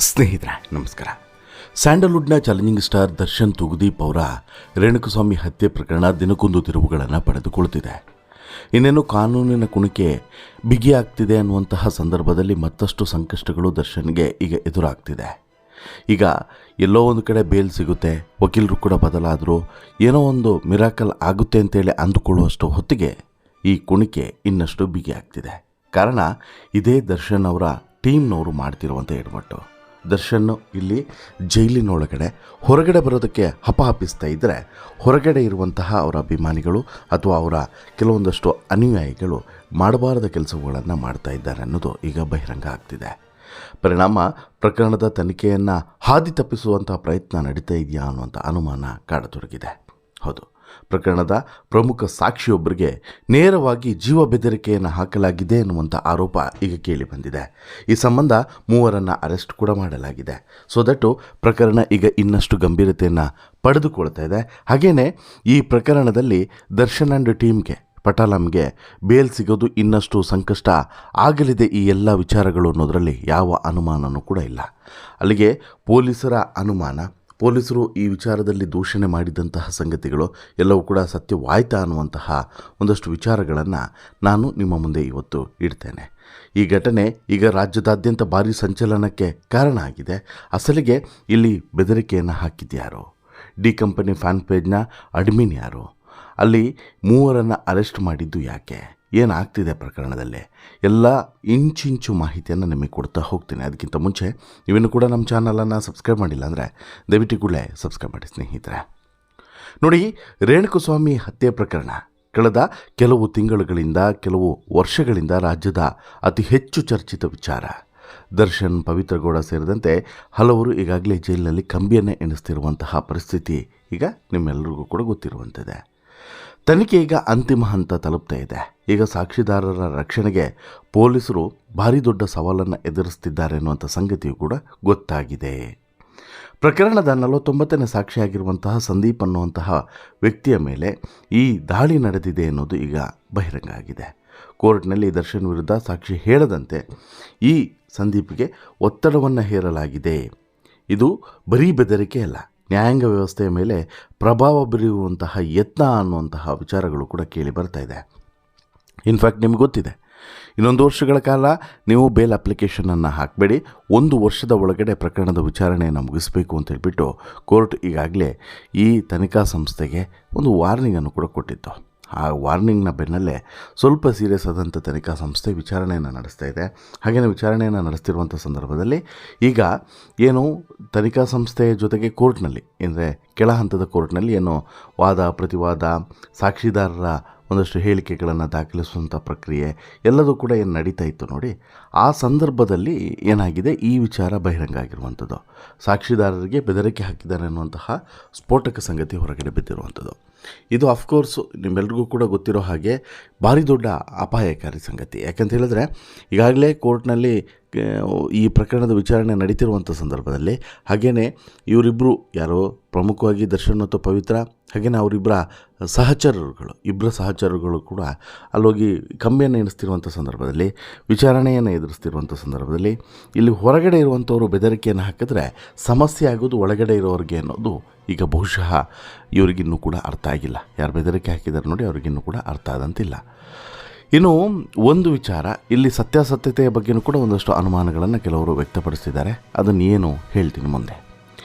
ಸ್ನೇಹಿತರೆ ನಮಸ್ಕಾರ. ಸ್ಯಾಂಡಲ್ವುಡ್ನ challenging star Darshan Thoogudeep ಅವರ ರೇಣುಕಸ್ವಾಮಿ ಹತ್ಯೆ ಪ್ರಕರಣ ದಿನಕ್ಕೊಂದು ತಿರುವುಗಳನ್ನು ಪಡೆದುಕೊಳ್ಳುತ್ತಿದೆ. ಇನ್ನೇನು ಕಾನೂನಿನ ಕುಣಿಕೆ ಬಿಗಿಯಾಗ್ತಿದೆ ಅನ್ನುವಂತಹ ಸಂದರ್ಭದಲ್ಲಿ ಮತ್ತಷ್ಟು ಸಂಕಷ್ಟಗಳು ದರ್ಶನ್ಗೆ ಈಗ ಎದುರಾಗ್ತಿದೆ. ಈಗ ಎಲ್ಲೋ ಒಂದು ಕಡೆ ಬೇಲ್ ಸಿಗುತ್ತೆ, ವಕೀಲರು ಕೂಡ ಬದಲಾದರೂ ಏನೋ ಒಂದು ಮಿರಾಕಲ್ ಆಗುತ್ತೆ ಅಂತೇಳಿ ಅಂದುಕೊಳ್ಳುವಷ್ಟು ಹೊತ್ತಿಗೆ ಈ ಕುಣಿಕೆ ಇನ್ನಷ್ಟು ಬಿಗಿಯಾಗ್ತಿದೆ. ಕಾರಣ ಇದೇ ದರ್ಶನ್ ಅವರ ಟೀಮ್ನವರು ಮಾಡ್ತಿರುವಂಥ ಎಡವಟ್ಟು. ದರ್ಶನ್ ಇಲ್ಲಿ ಜೈಲಿನೊಳಗಡೆ ಹೊರಗಡೆ ಬರೋದಕ್ಕೆ ಹಪಹಪಿಸ್ತಾ ಇದ್ದರೆ, ಹೊರಗಡೆ ಇರುವಂತಹ ಅವರ ಅಭಿಮಾನಿಗಳು ಅಥವಾ ಅವರ ಕೆಲವೊಂದಷ್ಟು ಅನುಯಾಯಿಗಳು ಮಾಡಬಾರದ ಕೆಲಸಗಳನ್ನು ಮಾಡ್ತಾ ಇದ್ದಾರೆ ಅನ್ನೋದು ಈಗ ಬಹಿರಂಗ ಆಗ್ತಿದೆ. ಪರಿಣಾಮ ಪ್ರಕರಣದ ತನಿಖೆಯನ್ನು ಹಾದಿ ತಪ್ಪಿಸುವಂಥ ಪ್ರಯತ್ನ ನಡೀತಾ ಇದೆಯಾ ಅನ್ನುವಂಥ ಅನುಮಾನ ಕಾಡತೊಡಗಿದೆ. ಹೌದು, ಪ್ರಕರಣದ ಪ್ರಮುಖ ಸಾಕ್ಷಿಯೊಬ್ಬರಿಗೆ ನೇರವಾಗಿ ಜೀವ ಬೆದರಿಕೆಯನ್ನು ಹಾಕಲಾಗಿದೆ ಎನ್ನುವಂಥ ಆರೋಪ ಈಗ ಕೇಳಿ ಬಂದಿದೆ. ಈ ಸಂಬಂಧ 3 ಅರೆಸ್ಟ್ ಕೂಡ ಮಾಡಲಾಗಿದೆ. ಸೊ ದಟ್ಟು ಪ್ರಕರಣ ಈಗ ಇನ್ನಷ್ಟು ಗಂಭೀರತೆಯನ್ನು ಪಡೆದುಕೊಳ್ತಾ ಇದೆ. ಹಾಗೆಯೇ ಈ ಪ್ರಕರಣದಲ್ಲಿ ದರ್ಶನ್ ಆ್ಯಂಡ್ ಟೀಮ್ಗೆ ಪಟಾಲಂಗೆ ಬೇಲ್ ಸಿಗೋದು ಇನ್ನಷ್ಟು ಸಂಕಷ್ಟ ಆಗಲಿದೆ ಈ ಎಲ್ಲ ವಿಚಾರಗಳು ಅನ್ನೋದರಲ್ಲಿ ಯಾವ ಅನುಮಾನವೂ ಕೂಡ ಇಲ್ಲ. ಅಲ್ಲಿಗೆ ಪೊಲೀಸರ ಅನುಮಾನ, ಪೊಲೀಸರು ಈ ವಿಚಾರದಲ್ಲಿ ದೂಷಣೆ ಮಾಡಿದಂತಹ ಸಂಗತಿಗಳು ಎಲ್ಲವೂ ಕೂಡ ಸತ್ಯವಾಯ್ತಾ ಅನ್ನುವಂತಹ ಒಂದಷ್ಟು ವಿಚಾರಗಳನ್ನು ನಾನು ನಿಮ್ಮ ಮುಂದೆ ಇವತ್ತು ಇಡ್ತೇನೆ. ಈ ಘಟನೆ ಈಗ ರಾಜ್ಯದಾದ್ಯಂತ ಭಾರೀ ಸಂಚಲನಕ್ಕೆ ಕಾರಣ ಆಗಿದೆ. ಅಸಲಿಗೆ ಇಲ್ಲಿ ಬೆದರಿಕೆಯನ್ನು ಹಾಕಿದ್ಯಾರು? ಡಿ ಕಂಪನಿ ಫ್ಯಾನ್ ಪೇಜ್ನ ಅಡ್ಮಿನ್ ಯಾರು? ಅಲ್ಲಿ 3 ಅರೆಸ್ಟ್ ಮಾಡಿದ್ದು ಯಾಕೆ? ಏನಾಗ್ತಿದೆ ಪ್ರಕರಣದಲ್ಲಿ? ಎಲ್ಲ ಇಂಚಿಂಚು ಮಾಹಿತಿಯನ್ನು ನಿಮಗೆ ಕೊಡ್ತಾ ಹೋಗ್ತೀನಿ. ಅದಕ್ಕಿಂತ ಮುಂಚೆ ನೀವೇನು ಕೂಡ ನಮ್ಮ ಚಾನಲನ್ನು ಸಬ್ಸ್ಕ್ರೈಬ್ ಮಾಡಿಲ್ಲ ಅಂದರೆ ದಯವಿಟ್ಟು ಕೂಡಲೇ ಸಬ್ಸ್ಕ್ರೈಬ್ ಮಾಡಿ ಸ್ನೇಹಿತರೆ. ನೋಡಿ, ರೇಣುಕಸ್ವಾಮಿ ಹತ್ಯೆ ಪ್ರಕರಣ ಕಳೆದ ಕೆಲವು ತಿಂಗಳುಗಳಿಂದ, ಕೆಲವು ವರ್ಷಗಳಿಂದ ರಾಜ್ಯದ ಅತಿ ಹೆಚ್ಚು ಚರ್ಚಿತ ವಿಚಾರ. ದರ್ಶನ್, ಪವಿತ್ರ ಗೌಡ ಸೇರಿದಂತೆ ಹಲವರು ಈಗಾಗಲೇ ಜೈಲಿನಲ್ಲಿ ಕಂಬಿಯನ್ನೇ ಎಣಿಸ್ತಿರುವಂತಹ ಪರಿಸ್ಥಿತಿ ಈಗ ನಿಮ್ಮೆಲ್ಲರಿಗೂ ಕೂಡ ಗೊತ್ತಿರುವಂಥದ್ದೇ. ತನಿಖೆ ಈಗ ಅಂತಿಮ ಹಂತ ತಲುಪ್ತಾ ಇದೆ. ಈಗ ಸಾಕ್ಷಿದಾರರ ರಕ್ಷಣೆಗೆ ಪೊಲೀಸರು ಭಾರಿ ದೊಡ್ಡ ಸವಾಲನ್ನು ಎದುರಿಸ್ತಿದ್ದಾರೆ ಅನ್ನುವಂಥ ಸಂಗತಿಯು ಕೂಡ ಗೊತ್ತಾಗಿದೆ. ಪ್ರಕರಣದ 49ನೇ ಸಾಕ್ಷಿಯಾಗಿರುವಂತಹ ಸಂದೀಪ್ ಅನ್ನುವಂತಹ ವ್ಯಕ್ತಿಯ ಮೇಲೆ ಈ ದಾಳಿ ನಡೆದಿದೆ ಅನ್ನೋದು ಈಗ ಬಹಿರಂಗ ಆಗಿದೆ. ಕೋರ್ಟ್ನಲ್ಲಿ ದರ್ಶನ್ ವಿರುದ್ಧ ಸಾಕ್ಷಿ ಹೇಳದಂತೆ ಈ ಸಂದೀಪ್ಗೆ ಒತ್ತಡವನ್ನು ಹೇರಲಾಗಿದೆ. ಇದು ಬರೀ ಬೆದರಿಕೆ ಅಲ್ಲ, ನ್ಯಾಯಾಂಗ ವ್ಯವಸ್ಥೆಯ ಮೇಲೆ ಪ್ರಭಾವ ಬೀರುವಂತಹ ಯತ್ನ ಅನ್ನುವಂತಹ ವಿಚಾರಗಳು ಕೂಡ ಕೇಳಿ ಬರ್ತಾ ಇದೆ. ಇನ್ಫ್ಯಾಕ್ಟ್ ನಿಮ್ಗೆ ಗೊತ್ತಿದೆ, ಇನ್ನೊಂದು ವರ್ಷಗಳ ಕಾಲ ನೀವು ಬೇಲ್ ಅಪ್ಲಿಕೇಶನನ್ನು ಹಾಕಬೇಡಿ, 1 ವರ್ಷದ ಒಳಗಡೆ ಪ್ರಕರಣದ ವಿಚಾರಣೆಯನ್ನು ಮುಗಿಸಬೇಕು ಅಂತ ಹೇಳ್ಬಿಟ್ಟು ಕೋರ್ಟ್ ಈಗಾಗಲೇ ಈ ತನಿಖಾ ಸಂಸ್ಥೆಗೆ ಒಂದು ವಾರ್ನಿಂಗನ್ನು ಕೂಡ ಕೊಟ್ಟಿತ್ತು. ಆ ವಾರ್ನಿಂಗ್ನ ಬೆನ್ನಲ್ಲೇ ಸ್ವಲ್ಪ ಸೀರಿಯಸ್ ಆದಂಥ ತನಿಖಾ ಸಂಸ್ಥೆ ವಿಚಾರಣೆಯನ್ನು ನಡೆಸ್ತಾ ಇದೆ. ಹಾಗೆಯೇ ವಿಚಾರಣೆಯನ್ನು ನಡೆಸ್ತಿರುವಂಥ ಸಂದರ್ಭದಲ್ಲಿ ಈಗ ಏನು ತನಿಖಾ ಸಂಸ್ಥೆಯ ಜೊತೆಗೆ ಕೋರ್ಟ್ನಲ್ಲಿ, ಅಂದರೆ ಕೆಳ ಹಂತದ ಕೋರ್ಟ್ನಲ್ಲಿ ಏನು ವಾದ ಪ್ರತಿವಾದ, ಸಾಕ್ಷಿದಾರರ ಒಂದಷ್ಟು ಹೇಳಿಕೆಗಳನ್ನು ದಾಖಲಿಸುವಂಥ ಪ್ರಕ್ರಿಯೆ ಎಲ್ಲದೂ ಕೂಡ ಏನು ನಡೀತಾ ಇತ್ತು ನೋಡಿ, ಆ ಸಂದರ್ಭದಲ್ಲಿ ಏನಾಗಿದೆ, ಈ ವಿಚಾರ ಬಹಿರಂಗ ಆಗಿರುವಂಥದ್ದು. ಸಾಕ್ಷಿದಾರರಿಗೆ ಬೆದರಿಕೆ ಹಾಕಿದ್ದಾರೆ ಅನ್ನುವಂತಹ ಸ್ಫೋಟಕ ಸಂಗತಿ ಹೊರಗಡೆ ಬಿದ್ದಿರುವಂಥದ್ದು. ಇದು ಅಫ್ಕೋರ್ಸು ನಿಮ್ಮೆಲ್ರಿಗೂ ಕೂಡ ಗೊತ್ತಿರೋ ಹಾಗೆ ಭಾರಿ ದೊಡ್ಡ ಅಪಾಯಕಾರಿ ಸಂಗತಿ. ಯಾಕಂತ ಹೇಳಿದ್ರೆ ಈಗಾಗಲೇ ಕೋರ್ಟ್ನಲ್ಲಿ ಈ ಪ್ರಕರಣದ ವಿಚಾರಣೆ ನಡೀತಿರುವಂಥ ಸಂದರ್ಭದಲ್ಲಿ ಹಾಗೆಯೇ ಇವರಿಬ್ಬರು ಯಾರೋ ಪ್ರಮುಖವಾಗಿ ದರ್ಶನ್ ಮತ್ತು ಪವಿತ್ರ, ಹಾಗೆಯೇ ಅವರಿಬ್ಬರ ಸಹಚರರುಗಳು ಕೂಡ ಅಲ್ಲೋಗಿ ಕಂಬಿಯನ್ನು ಎಣಿಸ್ತಿರುವಂಥ ಸಂದರ್ಭದಲ್ಲಿ, ವಿಚಾರಣೆಯನ್ನು ಎದುರಿಸ್ತಿರುವಂಥ ಸಂದರ್ಭದಲ್ಲಿ ಇಲ್ಲಿ ಹೊರಗಡೆ ಇರುವಂಥವರು ಬೆದರಿಕೆಯನ್ನು ಹಾಕಿದ್ರೆ ಸಮಸ್ಯೆ ಆಗೋದು ಒಳಗಡೆ ಇರೋರಿಗೆ ಅನ್ನೋದು ಈಗ ಬಹುಶಃ ಇವರಿಗಿನ್ನೂ ಕೂಡ ಅರ್ಥ ಆಗಿಲ್ಲ. ಯಾರು ಬೆದರಿಕೆ ಹಾಕಿದ್ದಾರೆ ನೋಡಿ, ಅವ್ರಿಗಿನ್ನೂ ಕೂಡ ಅರ್ಥ ಆದಂತಿಲ್ಲ. ಇನ್ನು ಒಂದು ವಿಚಾರ, ಇಲ್ಲಿ ಸತ್ಯಾಸತ್ಯತೆಯ ಬಗ್ಗೆಯೂ ಕೂಡ ಒಂದಷ್ಟು ಅನುಮಾನಗಳನ್ನು ಕೆಲವರು ವ್ಯಕ್ತಪಡಿಸ್ತಿದ್ದಾರೆ. ಅದನ್ನು ಏನು ಹೇಳ್ತೀನಿ ಮುಂದೆ.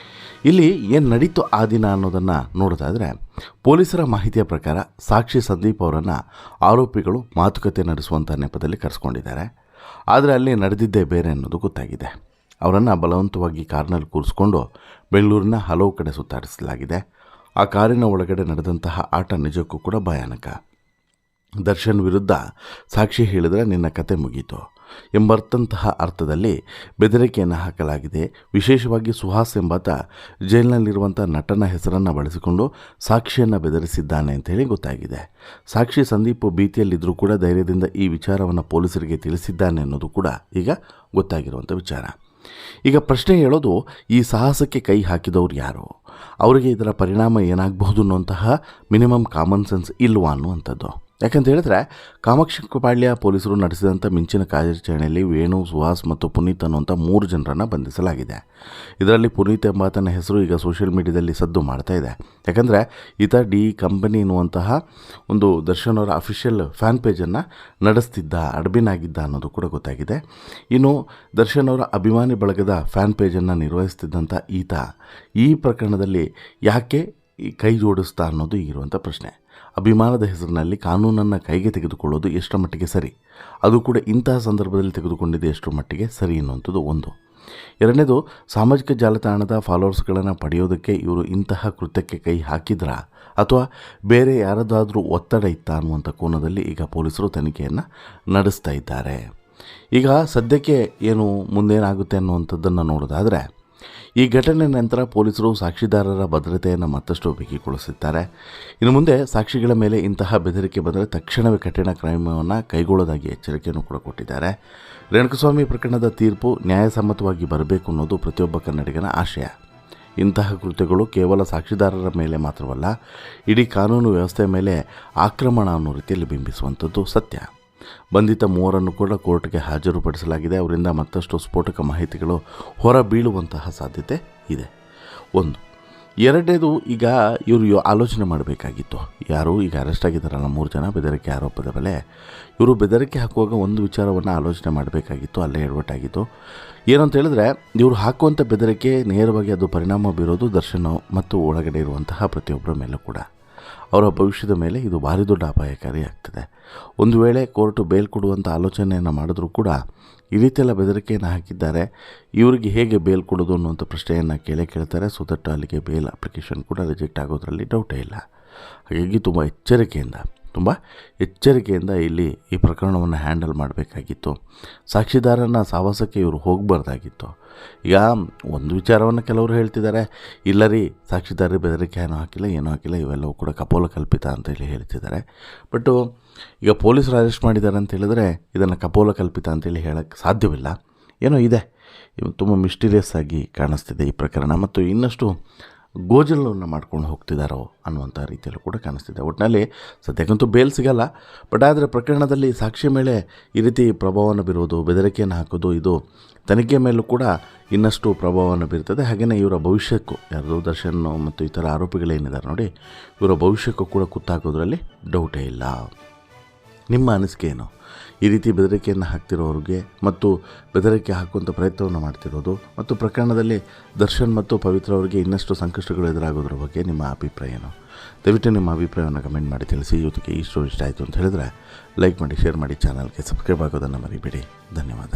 ಇಲ್ಲಿ ಏನು ನಡೀತು ಆ ದಿನ ಅನ್ನೋದನ್ನು ನೋಡೋದಾದರೆ, ಪೊಲೀಸರ ಮಾಹಿತಿಯ ಪ್ರಕಾರ ಸಾಕ್ಷಿ ಸಂದೀಪ್ ಅವರನ್ನು ಆರೋಪಿಗಳು ಮಾತುಕತೆ ನಡೆಸುವಂಥ ನೆಪದಲ್ಲಿ ಕರೆಸ್ಕೊಂಡಿದ್ದಾರೆ. ಆದರೆ ಅಲ್ಲಿ ನಡೆದಿದ್ದೇ ಬೇರೆ ಅನ್ನೋದು ಗೊತ್ತಾಗಿದೆ. ಅವರನ್ನು ಬಲವಂತವಾಗಿ ಕಾರ್ನಲ್ಲಿ ಕೂರಿಸ್ಕೊಂಡು ಬೆಂಗಳೂರಿನ ಹಲವು ಕಡೆ ಸುತ್ತಾಡಿಸಲಾಗಿದೆ. ಆ ಕಾರಿನ ಒಳಗಡೆ ನಡೆದಂತಹ ಆಟ ನಿಜಕ್ಕೂ ಕೂಡ ಭಯಾನಕ. ದರ್ಶನ್ ವಿರುದ್ಧ ಸಾಕ್ಷಿ ಹೇಳಿದರೆ ನಿನ್ನ ಕತೆ ಮುಗೀತು ಎಂಬರ್ಥಂತಹ ಅರ್ಥದಲ್ಲಿ ಬೆದರಿಕೆಯನ್ನು ಹಾಕಲಾಗಿದೆ. ವಿಶೇಷವಾಗಿ ಸುಹಾಸ್ ಎಂಬಾತ ಜೈಲಿನಲ್ಲಿರುವಂಥ ನಟನ ಹೆಸರನ್ನು ಬಳಸಿಕೊಂಡು ಸಾಕ್ಷಿಯನ್ನು ಬೆದರಿಸಿದ್ದಾನೆ ಅಂಥೇಳಿ ಗೊತ್ತಾಗಿದೆ. ಸಾಕ್ಷಿ ಸಂದೀಪ್ ಭೀತಿಯಲ್ಲಿದ್ದರೂ ಕೂಡ ಧೈರ್ಯದಿಂದ ಈ ವಿಚಾರವನ್ನು ಪೊಲೀಸರಿಗೆ ತಿಳಿಸಿದ್ದಾನೆ ಅನ್ನೋದು ಕೂಡ ಈಗ ಗೊತ್ತಾಗಿರುವಂಥ ವಿಚಾರ. ಈಗ ಪ್ರಶ್ನೆ ಹೇಳೋದು, ಈ ಸಾಹಸಕ್ಕೆ ಕೈ ಹಾಕಿದವರು ಯಾರು? ಅವರಿಗೆ ಇದರ ಪರಿಣಾಮ ಏನಾಗಬಹುದು ಅನ್ನುವಂತಹ ಮಿನಿಮಮ್ ಕಾಮನ್ ಸೆನ್ಸ್ ಇಲ್ವಾ ಅನ್ನುವಂಥದ್ದು. ಯಾಕಂತ ಹೇಳಿದ್ರೆ ಕಾಮಾಕ್ಷಿಪಾಳ್ಯ ಪೊಲೀಸರು ನಡೆಸಿದಂಥ ಮಿಂಚಿನ ಕಾರ್ಯಾಚರಣೆಯಲ್ಲಿ ವೇಣು, ಸುಹಾಸ್ ಮತ್ತು ಪುನೀತ್ ಅನ್ನುವಂಥ 3 ಜನರನ್ನು ಬಂಧಿಸಲಾಗಿದೆ. ಇದರಲ್ಲಿ ಪುನೀತ್ ಎಂಬಾತನ ಹೆಸರು ಈಗ ಸೋಷಿಯಲ್ ಮೀಡಿಯಾದಲ್ಲಿ ಸದ್ದು ಮಾಡ್ತಾ ಇದೆ. ಯಾಕಂದರೆ ಈತ ಡಿ ಕಂಪನಿ ಎನ್ನುವಂತಹ ಒಂದು ದರ್ಶನ್ ಅವರ ಅಫಿಷಿಯಲ್ ಫ್ಯಾನ್ ಪೇಜನ್ನು ನಡೆಸ್ತಿದ್ದ, ಅಡ್ಮಿನ್ ಆಗಿದ್ದ ಅನ್ನೋದು ಕೂಡ ಗೊತ್ತಾಗಿದೆ. ಇನ್ನು ದರ್ಶನ್ ಅವರ ಅಭಿಮಾನಿ ಬಳಗದ ಫ್ಯಾನ್ ಪೇಜನ್ನು ನಿರ್ವಹಿಸ್ತಿದ್ದಂಥ ಈತ ಈ ಪ್ರಕರಣದಲ್ಲಿ ಯಾಕೆ ಕೈ ಜೋಡಿಸ್ತಾ ಅನ್ನೋದು ಇರುವಂಥ ಪ್ರಶ್ನೆ. ಅಭಿಮಾನದ ಹೆಸರಿನಲ್ಲಿ ಕಾನೂನನ್ನು ಕೈಗೆ ತೆಗೆದುಕೊಳ್ಳೋದು ಎಷ್ಟರ ಮಟ್ಟಿಗೆ ಸರಿ, ಅದು ಕೂಡ ಇಂತಹ ಸಂದರ್ಭದಲ್ಲಿ ತೆಗೆದುಕೊಂಡಿದ್ದು ಎಷ್ಟರ ಮಟ್ಟಿಗೆ ಸರಿ ಅನ್ನುವಂಥದ್ದು ಒಂದು. ಎರಡನೇದು, ಸಾಮಾಜಿಕ ಜಾಲತಾಣದ ಫಾಲೋವರ್ಸ್ಗಳನ್ನು ಪಡೆಯೋದಕ್ಕೆ ಇವರು ಇಂತಹ ಕೃತ್ಯಕ್ಕೆ ಕೈ ಹಾಕಿದ್ರಾ ಅಥವಾ ಬೇರೆ ಯಾರದಾದರೂ ಒತ್ತಡ ಇತ್ತಾ ಅನ್ನುವಂಥ ಕೋನದಲ್ಲಿ ಈಗ ಪೊಲೀಸರು ತನಿಖೆಯನ್ನು ನಡೆಸ್ತಾ ಇದ್ದಾರೆ. ಈಗ ಸದ್ಯಕ್ಕೆ ಏನು ಮುಂದೇನಾಗುತ್ತೆ ಅನ್ನುವಂಥದ್ದನ್ನು ನೋಡೋದಾದರೆ, ಈ ಘಟನೆ ನಂತರ ಪೊಲೀಸರು ಸಾಕ್ಷಿದಾರರ ಭದ್ರತೆಯನ್ನು ಮತ್ತಷ್ಟು ಬಿಗಿಗೊಳಿಸಿದ್ದಾರೆ. ಇನ್ನು ಮುಂದೆ ಸಾಕ್ಷಿಗಳ ಮೇಲೆ ಇಂತಹ ಬೆದರಿಕೆ ಬಂದರೆ ತಕ್ಷಣವೇ ಕಠಿಣ ಕ್ರಮವನ್ನು ಕೈಗೊಳ್ಳೋದಾಗಿ ಎಚ್ಚರಿಕೆಯನ್ನು ಕೂಡ ಕೊಟ್ಟಿದ್ದಾರೆ. ರೇಣುಕಸ್ವಾಮಿ ಪ್ರಕರಣದ ತೀರ್ಪು ನ್ಯಾಯಸಮ್ಮತವಾಗಿ ಬರಬೇಕು ಅನ್ನೋದು ಪ್ರತಿಯೊಬ್ಬ ಕನ್ನಡಿಗನ ಆಶಯ. ಇಂತಹ ಕೃತ್ಯಗಳು ಕೇವಲ ಸಾಕ್ಷಿದಾರರ ಮೇಲೆ ಮಾತ್ರವಲ್ಲ, ಇಡೀ ಕಾನೂನು ವ್ಯವಸ್ಥೆಯ ಮೇಲೆ ಆಕ್ರಮಣ ಅನ್ನೋ ರೀತಿಯಲ್ಲಿ ಬಿಂಬಿಸುವಂಥದ್ದು ಸತ್ಯ. ಬಂಧಿತ 3 ಕೂಡ ಕೋರ್ಟ್ಗೆ ಹಾಜರುಪಡಿಸಲಾಗಿದೆ. ಅವರಿಂದ ಮತ್ತಷ್ಟು ಸ್ಫೋಟಕ ಮಾಹಿತಿಗಳು ಹೊರ ಬೀಳುವಂತಹ ಸಾಧ್ಯತೆ ಇದೆ. ಒಂದು. ಎರಡನೇದು, ಈಗ ಇವರು ಆಲೋಚನೆ ಮಾಡಬೇಕಾಗಿತ್ತು. ಯಾರು ಈಗ ಅರೆಸ್ಟ್ ಆಗಿದ್ದಾರಲ್ಲ 3 ಜನ ಬೆದರಿಕೆ ಆರೋಪದ ಮೇಲೆ, ಇವರು ಬೆದರಿಕೆ ಹಾಕುವಾಗ ಒಂದು ವಿಚಾರವನ್ನು ಆಲೋಚನೆ ಮಾಡಬೇಕಾಗಿತ್ತು. ಅಲ್ಲೇ ಎಡವಟ್ಟಾಗಿತ್ತು. ಏನಂತ ಹೇಳಿದ್ರೆ, ಇವರು ಹಾಕುವಂಥ ಬೆದರಿಕೆ ನೇರವಾಗಿ ಅದು ಪರಿಣಾಮ ಬೀರೋದು ದರ್ಶನ್ ಮತ್ತು ಒಳಗಡೆ ಇರುವಂತಹ ಪ್ರತಿಯೊಬ್ಬರ ಮೇಲೂ ಕೂಡ. ಅವರ ಭವಿಷ್ಯದ ಮೇಲೆ ಇದು ಭಾರಿ ದೊಡ್ಡ ಅಪಾಯಕಾರಿ ಆಗ್ತದೆ. ಒಂದು ವೇಳೆ ಕೋರ್ಟು ಬೇಲ್ ಕೊಡುವಂಥ ಆಲೋಚನೆಯನ್ನು ಮಾಡಿದ್ರೂ ಕೂಡ ಈ ರೀತಿಯೆಲ್ಲ ಬೆದರಿಕೆಯನ್ನು ಹಾಕಿದ್ದಾರೆ, ಇವರಿಗೆ ಹೇಗೆ ಬೇಲ್ ಕೊಡೋದು ಅನ್ನುವಂಥ ಪ್ರಶ್ನೆಯನ್ನು ಕೇಳ್ತಾರೆ. ಸೊ ದಟ್ ಅಲ್ಲಿಗೆ ಬೇಲ್ ಅಪ್ಲಿಕೇಶನ್ ಕೂಡ ರಿಜೆಕ್ಟ್ ಆಗೋದ್ರಲ್ಲಿ ಡೌಟೇ ಇಲ್ಲ. ಹಾಗಾಗಿ ತುಂಬ ಎಚ್ಚರಿಕೆಯಿಂದ ಇಲ್ಲಿ ಈ ಪ್ರಕರಣವನ್ನು ಹ್ಯಾಂಡಲ್ ಮಾಡಬೇಕಾಗಿತ್ತು. ಸಾಕ್ಷಿದಾರನ ಸಾವಾಸಕ್ಕೆ ಇವರು ಹೋಗಬಾರ್ದಾಗಿತ್ತು. ಈಗ ಒಂದು ವಿಚಾರವನ್ನು ಕೆಲವರು ಹೇಳ್ತಿದ್ದಾರೆ, ಇಲ್ಲ ರೀ ಸಾಕ್ಷಿದಾರ ಬೆದರಿಕೆ ಏನೂ ಹಾಕಿಲ್ಲ, ಇವೆಲ್ಲವೂ ಕೂಡ ಕಪೋಲ ಕಲ್ಪಿತ ಅಂತೇಳಿ ಹೇಳ್ತಿದ್ದಾರೆ. ಬಟ್ಟು ಈಗ ಪೊಲೀಸರು ಅರೆಸ್ಟ್ ಮಾಡಿದ್ದಾರೆ ಅಂತ ಹೇಳಿದ್ರೆ ಇದನ್ನು ಕಪೋಲ ಕಲ್ಪಿತ ಅಂತೇಳಿ ಹೇಳೋಕ್ಕೆ ಸಾಧ್ಯವಿಲ್ಲ. ಏನೋ ಇದೆ, ತುಂಬ ಮಿಸ್ಟೀರಿಯಸ್ ಆಗಿ ಕಾಣಿಸ್ತಿದೆ ಈ ಪ್ರಕರಣ, ಮತ್ತು ಇನ್ನಷ್ಟು ಗೋಜಲನ್ನು ಮಾಡ್ಕೊಂಡು ಹೋಗ್ತಿದ್ದಾರೋ ಅನ್ನುವಂಥ ರೀತಿಯಲ್ಲೂ ಕೂಡ ಕಾಣಿಸ್ತಿದೆ. ಒಟ್ಟಿನಲ್ಲಿ ಸದ್ಯಕ್ಕಂತೂ ಬೇಲ್ ಸಿಗಲ್ಲ. ಬಟ್ ಆದರೆ ಪ್ರಕರಣದಲ್ಲಿ ಸಾಕ್ಷಿ ಮೇಲೆ ಈ ರೀತಿ ಪ್ರಭಾವವನ್ನು ಬೀರೋದು, ಬೆದರಿಕೆಯನ್ನು ಹಾಕೋದು, ಇದು ತನಿಖೆ ಮೇಲೂ ಕೂಡ ಇನ್ನಷ್ಟು ಪ್ರಭಾವವನ್ನು ಬೀರ್ತದೆ. ಹಾಗೆಯೇ ಇವರ ಭವಿಷ್ಯಕ್ಕೂ, ಯಾರು ದರ್ಶನ್ ಮತ್ತು ಇತರ ಆರೋಪಿಗಳೇನಿದ್ದಾರೆ ನೋಡಿ, ಇವರ ಭವಿಷ್ಯಕ್ಕೂ ಕೂಡ ಕುತ್ತಾಕೋದ್ರಲ್ಲಿ ಡೌಟೇ ಇಲ್ಲ. ನಿಮ್ಮ ಅನಿಸಿಕೆ ಏನು? ಈ ರೀತಿ ಬೆದರಿಕೆಯನ್ನು ಹಾಕ್ತಿರೋರಿಗೆ ಮತ್ತು ಬೆದರಿಕೆ ಹಾಕುವಂಥ ಪ್ರಯತ್ನವನ್ನು ಮಾಡ್ತಿರೋದು ಮತ್ತು ಪ್ರಕರಣದಲ್ಲಿ ದರ್ಶನ್ ಮತ್ತು ಪವಿತ್ರ ಅವರಿಗೆ ಇನ್ನಷ್ಟು ಸಂಕಷ್ಟಗಳು ಎದುರಾಗೋದ್ರ ಬಗ್ಗೆ ನಿಮ್ಮ ಅಭಿಪ್ರಾಯ ಏನು? ದಯವಿಟ್ಟು ನಿಮ್ಮ ಅಭಿಪ್ರಾಯವನ್ನು ಕಮೆಂಟ್ ಮಾಡಿ ತಿಳಿಸಿ. ಜೊತೆಗೆ ಈ ಸ್ಟೋರಿ ಇಷ್ಟ ಆಯಿತು ಅಂತ ಹೇಳಿದ್ರೆ ಲೈಕ್ ಮಾಡಿ, ಶೇರ್ ಮಾಡಿ, ಚಾನಲ್ಗೆ ಸಬ್ಸ್ಕ್ರೈಬ್ ಆಗೋದನ್ನು ಮರಿಬೇಡಿ. ಧನ್ಯವಾದ.